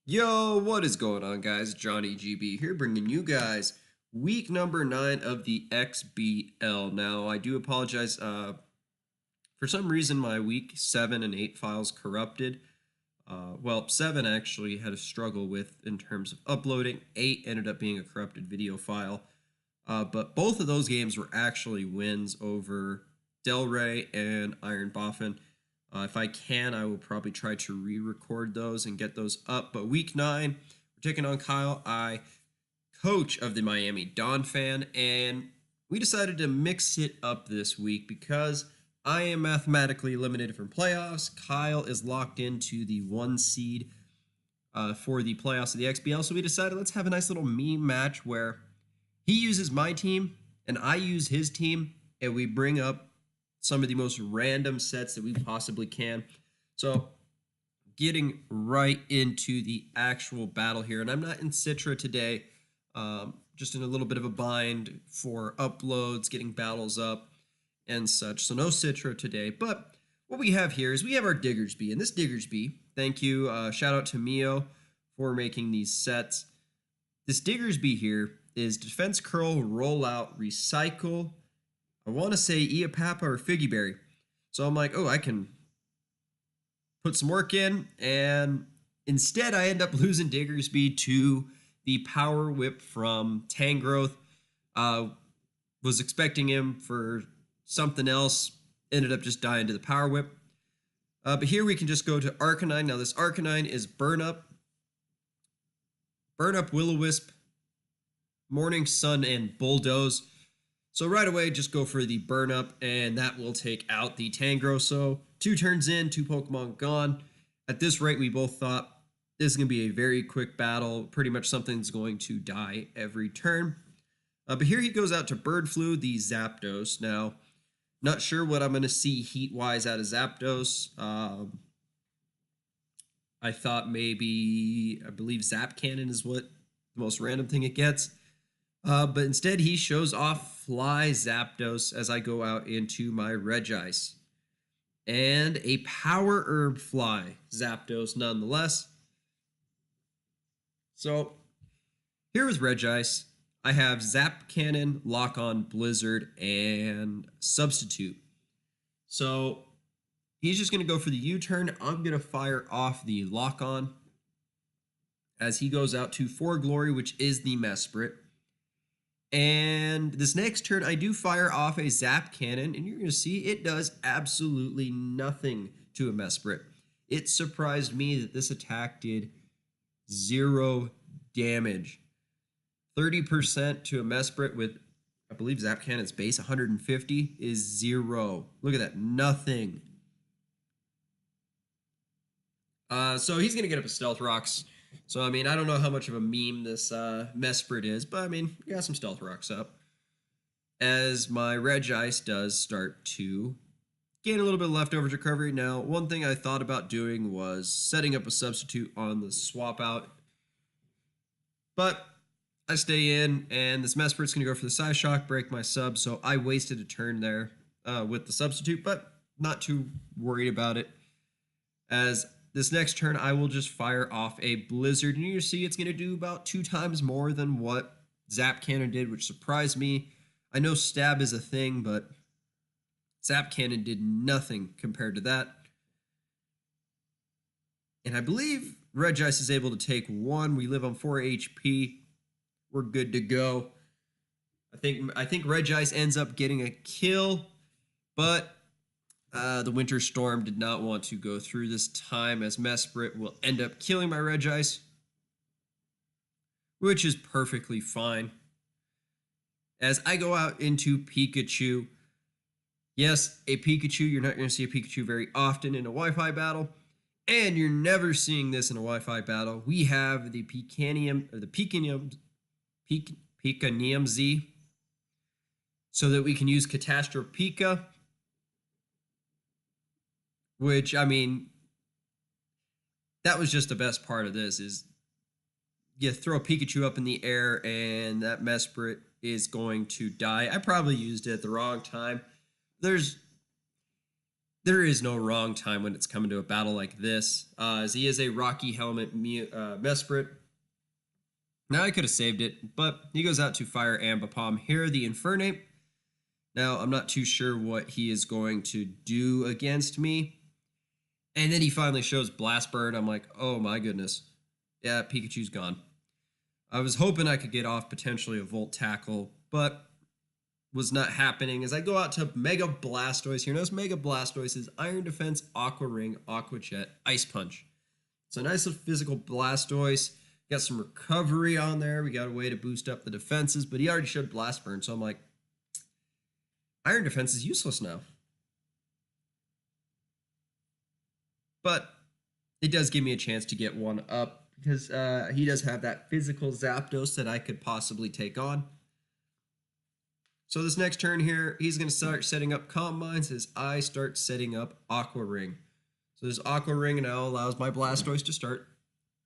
Yo, what is going on, guys? Johnny GB here, bringing you guys week number 9 of the XBL. Now, I do apologize. For some reason, my week 7 and 8 files corrupted. Well, 7 actually had a struggle with in terms of uploading. 8 ended up being a corrupted video file. But both of those games were actually wins over Delray and Iron Boffin. If I can, I will probably try to re-record those and get those up. But week 9, we're taking on Kyle, coach of the Miami Donphan, and we decided to mix it up this week because I am mathematically eliminated from playoffs. Kyle is locked into the 1 seed for the playoffs of the XBL. So we decided let's have a nice little meme match where he uses my team and I use his team, and we bring up some of the most random sets that we possibly can. So getting right into the actual battle here, and I'm not in Citra today, just in a little bit of a bind for uploads, getting battles up and such. So no Citra today, but what we have here is we have our Diggersby, and this Diggersby, thank you, shout out to Mio for making these sets. This Diggersby here is Defense Curl, Rollout, Recycle, I want to say Eapapa or Figgy Berry. So I'm like, oh, I can put some work in, and instead I end up losing Diggersby to the Power Whip from Tangrowth. Was expecting him for something else, ended up just dying to the Power Whip. But here we can just go to Arcanine. Now this Arcanine is Burn Up, Will-O-Wisp, Morning Sun, and Bulldoze. So right away, just go for the Burn Up, and that will take out the Tangrowth. So 2 turns in, 2 Pokemon gone. At this rate, we both thought this is going to be a very quick battle. Pretty much something's going to die every turn. But here he goes out to Bird Flu, the Zapdos. Now, not sure what I'm going to see heat-wise out of Zapdos. I thought maybe, I believe Zap Cannon is what the most random thing it gets. But instead, he shows off Fly Zapdos as I go out into my Regice. And a Power Herb Fly Zapdos nonetheless. So, here with Regice, I have Zap Cannon, Lock On, Blizzard, and Substitute. So, he's just going to go for the U-turn. I'm going to fire off the Lock On as he goes out to For Glory, which is the Mesprit. And this next turn, I do fire off a Zap Cannon, and you're going to see it does absolutely nothing to a Mesprit. It surprised me that this attack did 0 damage. 30% to a Mesprit with, I believe, Zap Cannon's base 150 is 0. Look at that, nothing. So he's going to get up a Stealth Rocks. So, I mean, I don't know how much of a meme this Mesprit is, but, I mean, we got some Stealth Rocks up. As my Regice does start to gain a little bit of leftover recovery. Now, one thing I thought about doing was setting up a substitute on the swap out. But I stay in, and this Mesprit's going to go for the Psyshock, break my sub, so I wasted a turn there with the substitute, but not too worried about it. As this next turn, I will just fire off a Blizzard, and you see it's going to do about 2 times more than what Zap Cannon did, which surprised me. I know Stab is a thing, but Zap Cannon did nothing compared to that. And I believe Regice is able to take 1. We live on 4 HP. We're good to go. I think Regice ends up getting a kill, but the Winter Storm did not want to go through this time, as Mesprit will end up killing my Regice, which is perfectly fine. As I go out into Pikachu, yes, a Pikachu, you're not going to see a Pikachu very often in a Wi-Fi battle, and you're never seeing this in a Wi-Fi battle. We have the Picanium Z, so that we can use Catastrophe Pika, which, I mean, that was just the best part of this, is you throw a Pikachu up in the air and that Mesprit is going to die. I probably used it at the wrong time. There's there is no wrong time when it's coming to a battle like this, as he is a Rocky Helmet Mesprit. Now I could have saved it, but he goes out to fire Ambipom here, the Infernape. Now I'm not too sure what he is going to do against me. And then he finally shows Blast Burn. I'm like, oh my goodness. Yeah, Pikachu's gone. I was hoping I could get off potentially a Volt Tackle, but was not happening as I go out to Mega Blastoise here. Notice Mega Blastoise is Iron Defense, Aqua Ring, Aqua Jet, Ice Punch. So nice little physical Blastoise. Got some recovery on there. We got a way to boost up the defenses, but he already showed Blast Burn, so I'm like, Iron Defense is useless now. But it does give me a chance to get one up because he does have that physical Zapdos that I could possibly take on. So this next turn here, he's going to start setting up Combines as I start setting up Aqua Ring. So this Aqua Ring now allows my Blastoise to start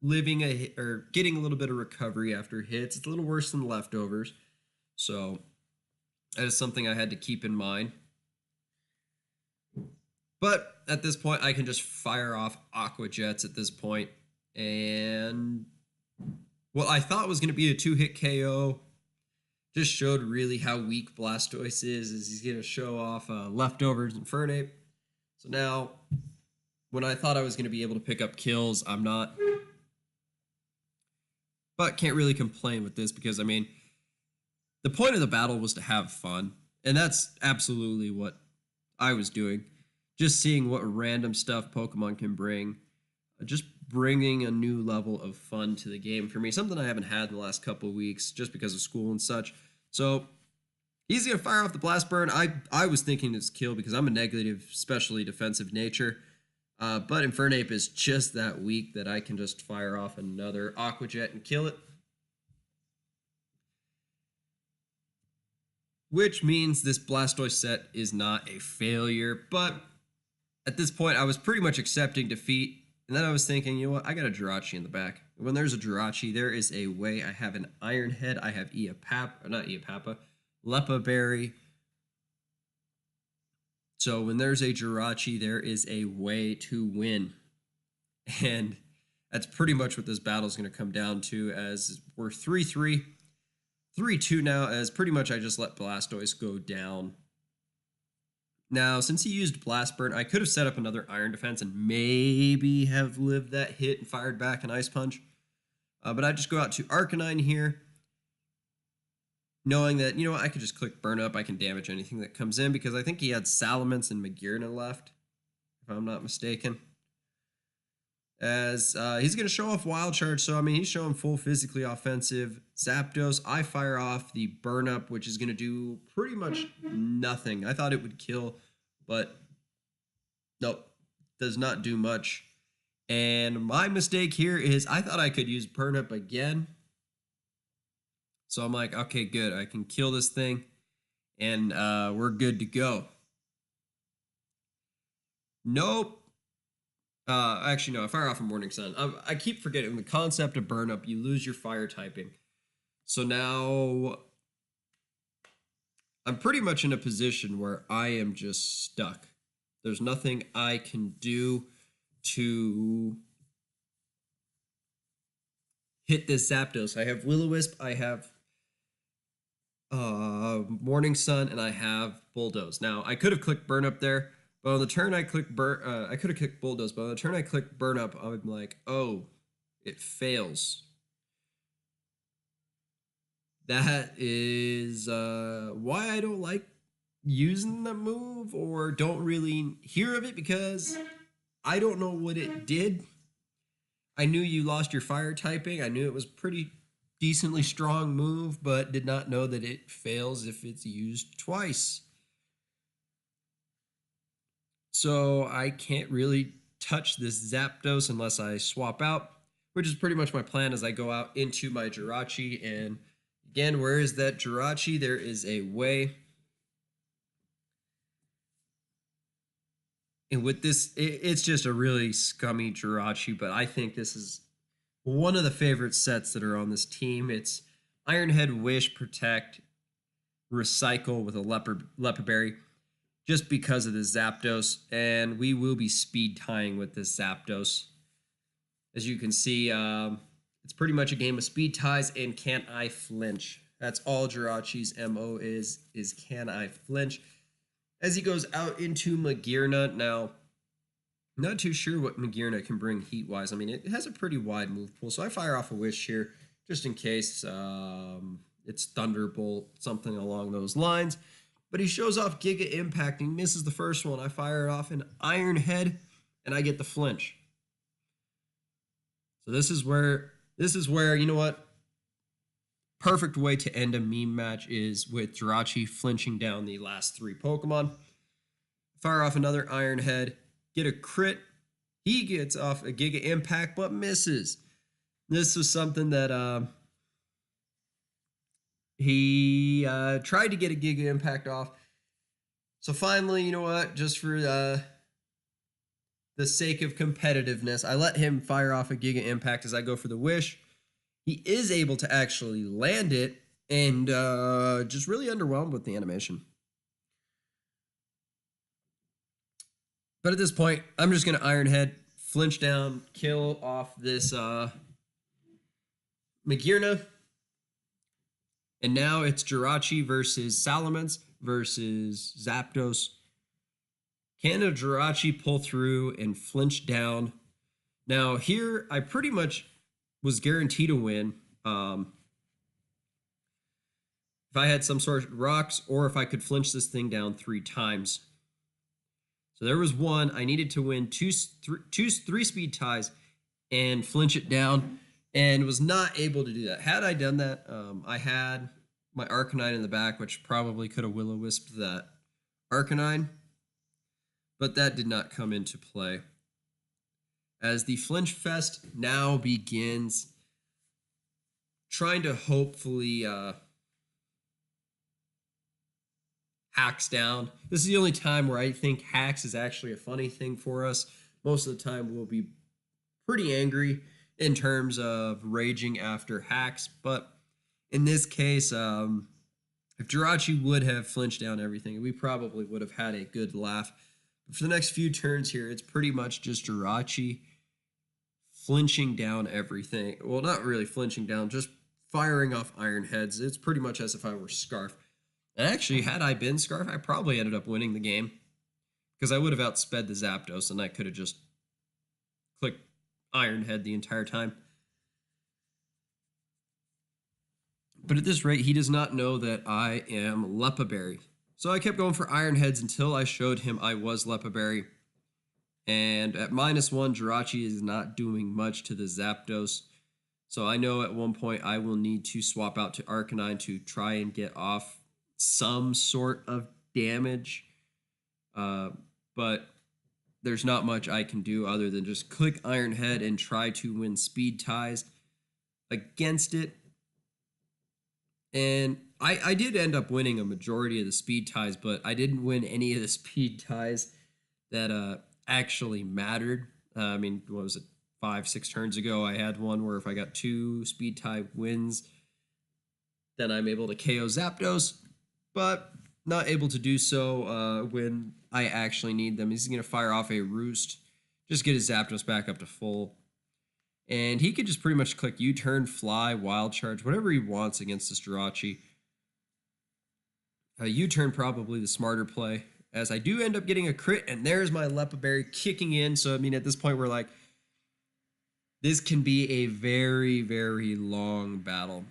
living a hit, or getting a little bit of recovery after hits. It's a little worse than leftovers. So that is something I had to keep in mind. But at this point, I can just fire off Aqua Jets at this point. And what I thought was going to be a 2-hit KO just showed really how weak Blastoise is he's going to show off leftovers and Infernape. So now, when I thought I was going to be able to pick up kills, I'm not. But can't really complain with this because, I mean, the point of the battle was to have fun. And that's absolutely what I was doing. Just seeing what random stuff Pokemon can bring. Just bringing a new level of fun to the game for me. Something I haven't had in the last couple of weeks just because of school and such. So he's going to fire off the Blast Burn. I was thinking it's kill because I'm a negative, especially defensive nature. But Infernape is just that weak that I can just fire off another Aqua Jet and kill it. Which means this Blastoise set is not a failure. But at this point, I was pretty much accepting defeat. And then I was thinking, you know what? I got a Jirachi in the back. When there's a Jirachi, there is a way. I have an Iron Head. I have Lepa Berry. So when there's a Jirachi, there is a way to win. And that's pretty much what this battle is going to come down to, as we're 3-3. 3-2 now, as pretty much I just let Blastoise go down. Now, since he used Blast Burn, I could have set up another Iron Defense and maybe have lived that hit and fired back an Ice Punch. But I just go out to Arcanine here, knowing that, you know what, I could just click Burn Up. I can damage anything that comes in because I think he had Salamence and Magearna left, if I'm not mistaken. As he's going to show off Wild Charge, so I mean, he's showing full physically offensive Zapdos. I fire off the Burn Up, which is going to do pretty much nothing. I thought it would kill, but nope, does not do much. And my mistake here is I thought I could use Burn Up again. So I'm like, okay, good. I can kill this thing, and we're good to go. Nope. Actually, no, I fire off a Morning Sun. I keep forgetting the concept of Burn Up. You lose your fire typing. So now I'm pretty much in a position where I am just stuck. There's nothing I can do to hit this Zapdos. I have Will-O-Wisp, I have Morning Sun, and I have Bulldoze. Now, I could have clicked Burn Up there. But on the turn I click I could have clicked Bulldoze, but on the turn I click Burn Up, I'm like, oh, it fails. That is why I don't like using the move or don't really hear of it, because I don't know what it did. I knew you lost your fire typing. I knew it was pretty decently strong move, but did not know that it fails if it's used twice. So I can't really touch this Zapdos unless I swap out, which is pretty much my plan as I go out into my Jirachi. And again, where is that Jirachi? There is a way. And with this, it's just a really scummy Jirachi, but I think this is one of the favorite sets that are on this team. It's Iron Head, Wish, Protect, Recycle with a Lepa Berry. just because of the Zapdos, and we will be speed tying with this Zapdos. As you can see, it's pretty much a game of speed ties and can I flinch. That's all Jirachi's MO is can I flinch. As he goes out into Magearna. Now, not too sure what Magearna can bring heat-wise. I mean, it has a pretty wide move pool, so I fire off a Wish here just in case it's Thunderbolt, something along those lines. But he shows off Giga Impact, and he misses the first one. I fire off an Iron Head, and I get the flinch. So this is where, you know what? Perfect way to end a meme match is with Jirachi flinching down the last 3 Pokemon. Fire off another Iron Head, get a crit. He gets off a Giga Impact, but misses. This was something that he tried to get a Giga Impact off. So finally, you know what? Just for the sake of competitiveness, I let him fire off a Giga Impact as I go for the Wish. He is able to actually land it, and just really underwhelmed with the animation. But at this point, I'm just going to Iron Head, flinch down, kill off this Magearna. And now it's Jirachi versus Salamence versus Zapdos. Can a Jirachi pull through and flinch down? Now here, I pretty much was guaranteed to win. If I had some sort of rocks or if I could flinch this thing down 3 times. So there was one. I needed to win 3 speed ties and flinch it down, and was not able to do that. Had I done that, I had my Arcanine in the back, which probably could have Will-O-Wisped that Arcanine, but that did not come into play. As the Flinch Fest now begins, trying to hopefully hacks down. This is the only time where I think hacks is actually a funny thing for us. Most of the time we'll be pretty angry in terms of raging after hacks, but in this case, if Jirachi would have flinched down everything, we probably would have had a good laugh. But for the next few turns here, it's pretty much just Jirachi flinching down everything. Well, not really flinching down, just firing off Iron Heads. It's pretty much as if I were Scarf. And actually, had I been Scarf, I probably ended up winning the game, because I would have outsped the Zapdos, and I could have just clicked Iron Head the entire time. But at this rate, he does not know that I am Lepaberry. So I kept going for Iron Heads until I showed him I was Lepaberry. And at -1, Jirachi is not doing much to the Zapdos. So I know at one point I will need to swap out to Arcanine to try and get off some sort of damage. But there's not much I can do other than just click Iron Head and try to win speed ties against it. And I did end up winning a majority of the speed ties, but I didn't win any of the speed ties that actually mattered. I mean, what was it, 5-6 turns ago? I had one where if I got 2 speed tie wins, then I'm able to KO Zapdos, but not able to do so when I actually need them. He's going to fire off a Roost, just get his Zapdos back up to full. And he could just pretty much click U-turn, fly, wild charge, whatever he wants against this Jirachi. U-turn probably the smarter play, as I do end up getting a crit, and there's my Lepaberry kicking in. So, I mean, at this point, we're like, this can be a very, very long battle.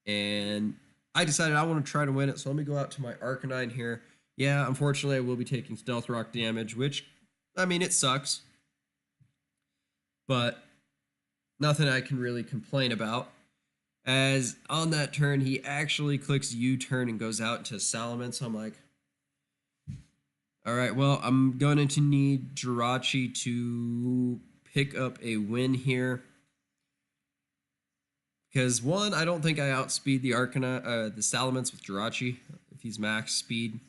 And I decided I want to try to win it, so let me go out to my Arcanine here. Yeah, unfortunately, I will be taking Stealth Rock damage, which, I mean, it sucks. But nothing I can really complain about, as on that turn, he actually clicks U-turn and goes out to Salamence. So I'm like, all right, well, I'm going to need Jirachi to pick up a win here. Because, one, I don't think I outspeed the the Salamence with Jirachi if he's max speed.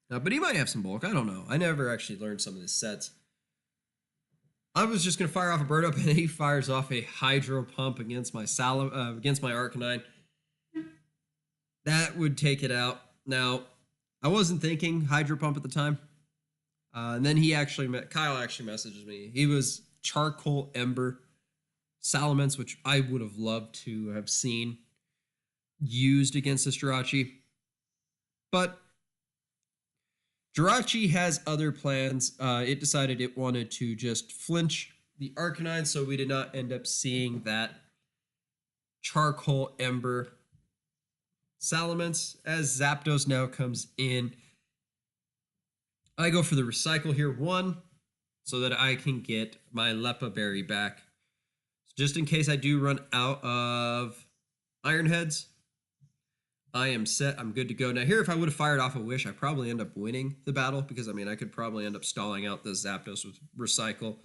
But he might have some bulk. I don't know. I never actually learned some of his sets. I was just going to fire off a Bird Up, and he fires off a Hydro Pump against my Arcanine. That would take it out. Now, I wasn't thinking Hydro Pump at the time. And then Kyle actually messages me. He was Charcoal Ember Salamence, which I would have loved to have seen used against this Jirachi. But Jirachi has other plans. It decided it wanted to just flinch the Arcanine, so we did not end up seeing that Charcoal Ember Salamence. As Zapdos now comes in, I go for the recycle here, 1, so that I can get my Lepa Berry back. So just in case I do run out of Iron Heads, I am set. I'm good to go. Now here, if I would have fired off a Wish, I probably end up winning the battle, because I mean, I could probably end up stalling out the Zapdos with recycle.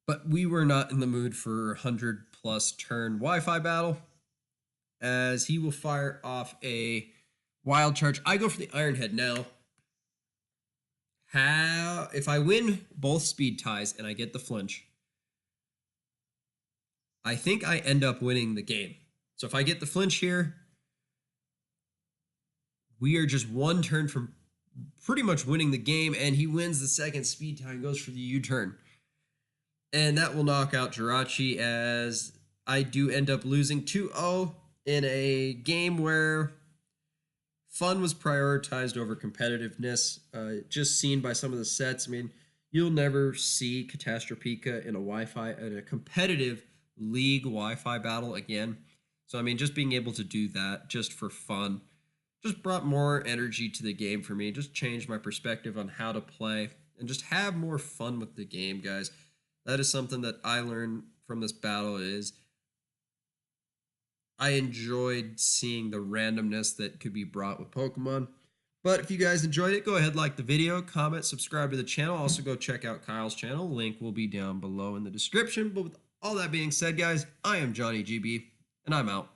But we were not in the mood for 100+ turn Wi-Fi battle, as he will fire off a Wild Charge. I go for the Iron Head now. If I win both speed ties and I get the flinch, I think I end up winning the game. So if I get the flinch here, we are just 1 turn from pretty much winning the game, and he wins the second speed tie and goes for the U-turn. And that will knock out Jirachi, as I do end up losing 2-0 in a game where fun was prioritized over competitiveness. Just seen by some of the sets, I mean, you'll never see Catastrophica in a competitive league Wi-Fi battle again. So, I mean, just being able to do that just for fun just brought more energy to the game for me. Just changed my perspective on how to play and just have more fun with the game, guys. That is something that I learned from this battle. Is I enjoyed seeing the randomness that could be brought with Pokemon. But if you guys enjoyed it, go ahead, like the video, comment, subscribe to the channel. Also go check out Kyle's channel. Link will be down below in the description. But with all that being said, guys, I am Johnny GB, and I'm out.